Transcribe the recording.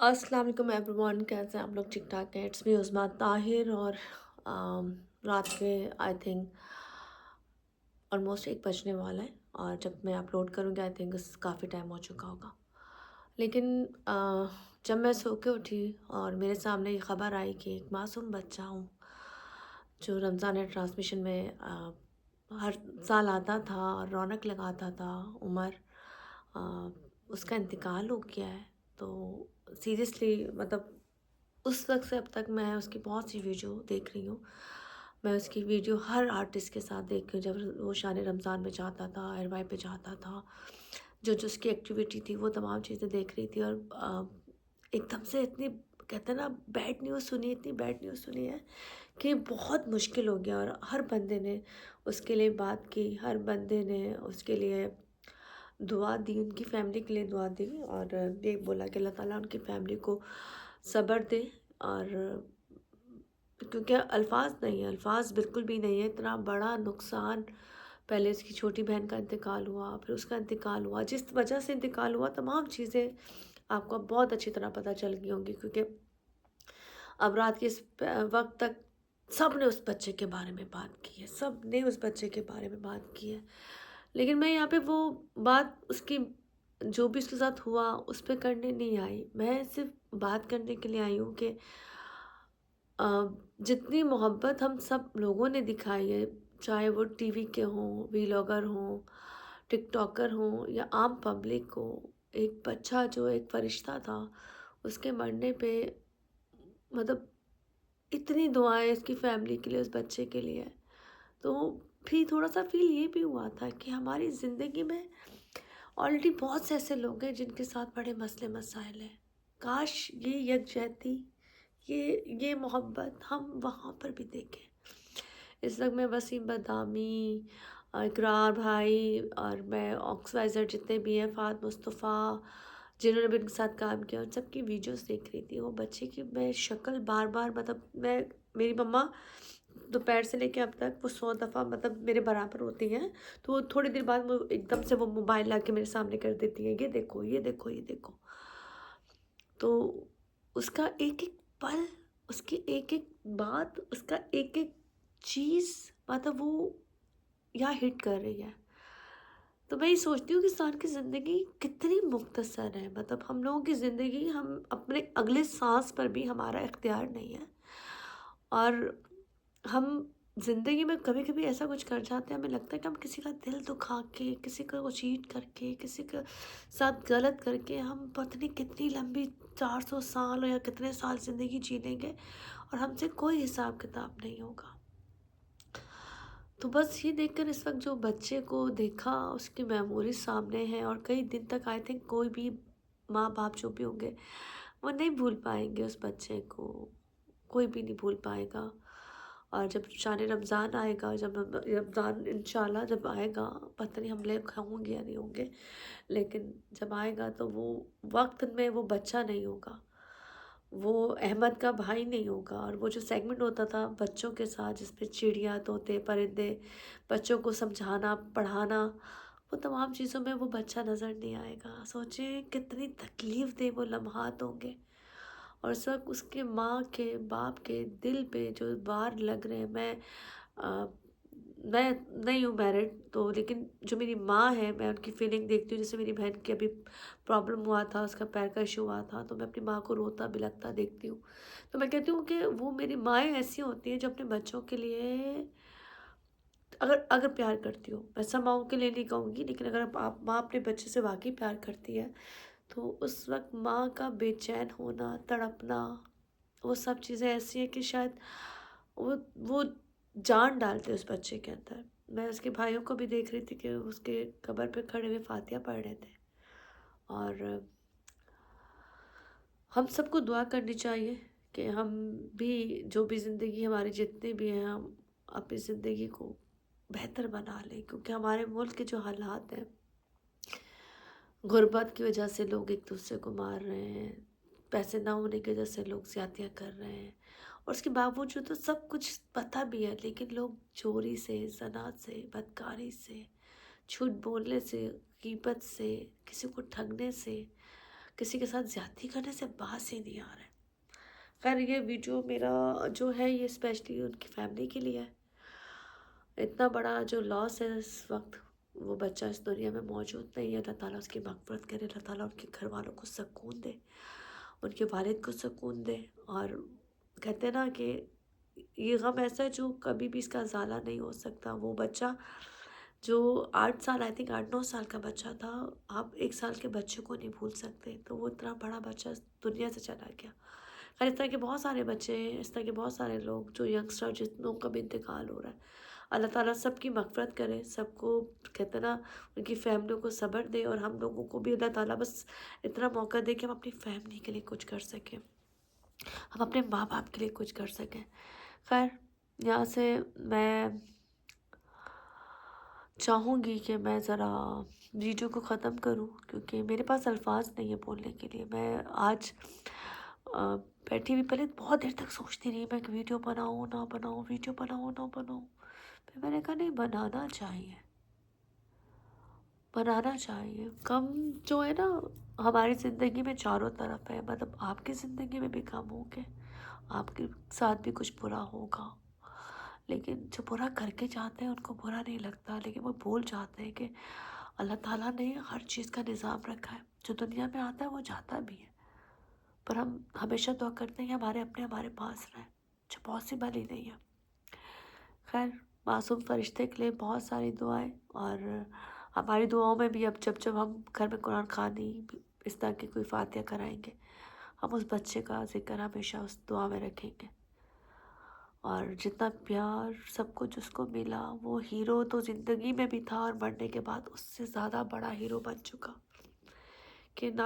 अस्सलाम वालेकुम एवरीवन, कैसे हैं आप लोग? ठीक ठाक हैं? It's me Usma Tahir. और रात के आई थिंक ऑलमोस्ट 1 बजने वाला है, और जब मैं अपलोड करूँगी आई थिंक काफ़ी टाइम हो चुका होगा। लेकिन जब मैं सो के उठी और मेरे सामने ये ख़बर आई कि एक मासूम बच्चा हूँ जो रमज़ान ट्रांसमिशन में हर साल आता था और रौनक लगाता था, उमर, अ, उसका इंतकाल हो गया है। तो सीरियसली मतलब उस वक़्त से अब तक मैं उसकी बहुत सी वीडियो देख रही हूँ। मैं उसकी वीडियो हर आर्टिस्ट के साथ देख रही हूँ, जब वो शान रमज़ान में जाता था, एयरवाई पे जाता था, जो उसकी एक्टिविटी थी वो तमाम चीज़ें देख रही थी। और एकदम से इतनी, कहते हैं ना, बैड न्यूज़ सुनी, इतनी बैड न्यूज़ सुनी है कि बहुत मुश्किल हो गया। और हर बंदे ने उसके लिए बात की, हर बंदे ने उसके लिए दुआ दी, उनकी फैमिली के लिए दुआ दी, और ये बोला कि अल्लाह ताला उनकी फैमिली को सब्र दे। और क्योंकि अल्फाज नहीं है, अल्फाज बिल्कुल भी नहीं है, इतना बड़ा नुकसान। पहले उसकी छोटी बहन का इंतकाल हुआ, फिर उसका इंतकाल हुआ, जिस वजह से इंतकाल हुआ तमाम चीज़ें आपको अब बहुत अच्छी तरह पता चल गई होंगी, क्योंकि अब रात के इस वक्त तक सब ने उस बच्चे के बारे में बात की है, सब ने उस बच्चे के बारे में बात की है। लेकिन मैं यहाँ पे वो बात उसकी, जो भी उसके साथ हुआ उस पे करने नहीं आई। मैं सिर्फ बात करने के लिए आई हूँ कि अ, जितनी मोहब्बत हम सब लोगों ने दिखाई है, चाहे वो टीवी के हों, वीलॉगर हों, टिकटॉकर हों या आम पब्लिक हो, एक बच्चा जो एक फरिश्ता था, उसके मरने पे मतलब इतनी दुआएं उसकी फैमिली के लिए, उस बच्चे के लिए। तो फिर थोड़ा सा फील ये भी हुआ था कि हमारी ज़िंदगी में ऑलरेडी बहुत से ऐसे लोग हैं जिनके साथ बड़े मसले मसाइल हैं। काश ये यकजहती, ये मोहब्बत हम वहाँ पर भी देखें। इस वक्त मैं वसीम बदामी, इकरार भाई, और मैं ऑक्सवाइज़र जितने भी हैं, फ़ात मुस्तफ़ा, जिन्होंने भी उनके साथ काम किया, उन सब की वीडियोस देख रही थी। वो बच्चे की मैं शक्ल बार बार, मतलब मैं, मेरी मम्मा दोपहर से लेके अब तक वो 100 दफ़ा मतलब मेरे बराबर होती हैं, तो वो थोड़ी देर बाद वो एकदम से वो मोबाइल ला के मेरे सामने कर देती हैं, ये देखो, ये देखो, ये देखो। तो उसका एक एक पल, उसकी एक एक बात, उसका एक एक चीज़, मतलब वो यहाँ हिट कर रही है। तो मैं ये सोचती हूँ कि इंसान की ज़िंदगी कितनी मुख्तसर है। मतलब हम लोगों की ज़िंदगी, हम अपने अगले सांस पर भी हमारा इख्तियार नहीं है। और हम ज़िंदगी में कभी कभी ऐसा कुछ कर जाते हैं, हमें लगता है कि हम किसी का दिल दुखा के, किसी को चीट करके, किसी के साथ गलत करके हम पता नहीं कितनी लंबी 400 साल या कितने साल ज़िंदगी जी लेंगे, और हमसे कोई हिसाब किताब नहीं होगा। तो बस ये देखकर इस वक्त जो बच्चे को देखा, उसकी मेमोरी सामने है, और कई दिन तक आई थिंक कोई भी माँ बाप जो भी होंगे वो नहीं भूल पाएंगे उस बच्चे को, कोई भी नहीं भूल पाएगा। और जब शान रमज़ान आएगा, जब रमज़ान इंशाल्लाह जब आएगा, पता नहीं हम लोग होंगे या नहीं होंगे, लेकिन जब आएगा तो वो वक्त में वो बच्चा नहीं होगा, वो अहमद का भाई नहीं होगा। और वो जो सेगमेंट होता था बच्चों के साथ, जिसमें चिड़िया, तोते, परिंदे, बच्चों को समझाना, पढ़ाना, वो तमाम चीज़ों में वो बच्चा नज़र नहीं आएगा। सोचें कितनी तकलीफ़ दे वो लम्हात होंगे। और उस वक्त उसके माँ के, बाप के दिल पे जो वार लग रहे हैं। अ, मैं नहीं हूँ मैरिड तो, लेकिन जो मेरी माँ है, मैं उनकी फीलिंग देखती हूँ। जैसे मेरी बहन की अभी प्रॉब्लम हुआ था, उसका पैर का इशू हुआ था, तो मैं अपनी माँ को रोता बिलखता देखती हूँ। तो मैं कहती हूँ कि वो मेरी माएँ ऐसी होती हैं जो अपने बच्चों के लिए, अगर अगर प्यार करती हो, वैसा माँओं के लिए नहीं कहूँगी, लेकिन अगर आप माँ अपने बच्चे से वाकई प्यार करती है, तो उस वक्त माँ का बेचैन होना, तड़पना, वो सब चीज़ें ऐसी हैं कि शायद वो जान डालते उस बच्चे के अंदर। मैं उसके भाइयों को भी देख रही थी कि उसके कब्र पे खड़े हुए फातिहा पढ़ रहे थे। और हम सबको दुआ करनी चाहिए कि हम भी, जो भी ज़िंदगी हमारी जितने भी हैं, हम अपनी ज़िंदगी को बेहतर बना लें, क्योंकि हमारे मुल्क के जो हालात हैं, गुर्बत की वजह से लोग एक दूसरे को मार रहे हैं, पैसे ना होने की वजह से लोग ज़्यादतियाँ कर रहे हैं, और उसके बावजूद तो सब कुछ पता भी है, लेकिन लोग चोरी से, ज़नात से, बदकारी से, झूठ बोलने से, गीबत से, किसी को ठगने से, کسی کے ساتھ زیادتی کرنے سے باز ہی نہیں آ رہا ہے۔ خیر یہ ویڈیو میرا جو ہے یہ اسپیشلی ان کی فیملی کے لیے ہے۔ اتنا بڑا جو لاس ہے اس وقت، وہ بچہ اس دنیا میں موجود نہیں ہے۔ اللہ تعالیٰ اس کی مغفرت کرے، اللہ تعالیٰ ان کے گھر والوں کو سکون دے، ان کے والد کو سکون دے۔ اور کہتے ہیں نا کہ یہ غم ایسا ہے جو کبھی بھی اس کا ازالہ نہیں ہو سکتا۔ وہ بچہ جو 8 سال، آئی تھنک 8-9 سال کا بچہ تھا، آپ 1 سال کے بچے کو نہیں بھول سکتے، تو وہ اتنا بڑا بچہ اس دنیا سے چلا گیا۔ خیر اس طرح کے بہت سارے بچے ہیں، اس طرح کے بہت سارے لوگ جو ینگسٹر جتنوں کا بھی انتقال ہو رہا ہے۔ اللہ تعالیٰ سب کی مغفرت کرے، سب کو کہتے ہیں نا ان کی فیملیوں کو صبر دے، اور ہم لوگوں کو بھی اللہ تعالیٰ بس اتنا موقع دے کہ ہم اپنی فیملی کے لیے کچھ کر سکیں، ہم اپنے ماں باپ کے لیے کچھ کر سکیں۔ خیر یہاں سے میں چاہوں گی کہ میں ذرا ویڈیو کو ختم کروں، کیونکہ میرے پاس الفاظ نہیں ہے بولنے کے لیے۔ میں آج بیٹھی ہوئی پہلے بہت دیر تک سوچتی رہی میں کہ ویڈیو بناؤں نہ بناؤں، ویڈیو بناؤں نہ بناؤں، پھر میں نے کہا نہیں، بنانا چاہیے، بنانا چاہیے۔ کم جو ہے نا ہماری زندگی میں چاروں طرف ہے، مطلب آپ کی زندگی میں بھی کم ہوں گے، آپ کے ساتھ بھی کچھ برا ہوگا، لیکن جو برا کر کے جاتے ہیں ان کو برا نہیں لگتا، لیکن وہ بھول جاتے ہیں کہ اللہ تعالیٰ نے ہر چیز کا نظام رکھا ہے، جو دنیا میں آتا ہے وہ جاتا بھی ہے، پر ہم ہمیشہ دعا کرتے ہیں کہ ہمارے پاس رہیں، جو پاسبل ہی نہیں ہے۔ خیر معصوم فرشتے کے لیے بہت ساری دعائیں، اور ہماری دعاؤں میں بھی اب جب ہم گھر میں قرآن خوانی اس طرح کی کوئی فاتحہ کرائیں گے، ہم اس بچے کا ذکر ہمیشہ اس دعا میں رکھیں گے۔ اور جتنا پیار سب کچھ اس کو ملا، وہ ہیرو تو زندگی میں بھی تھا، اور مرنے کے بعد اس سے زیادہ بڑا ہیرو بن چکا کہ نہ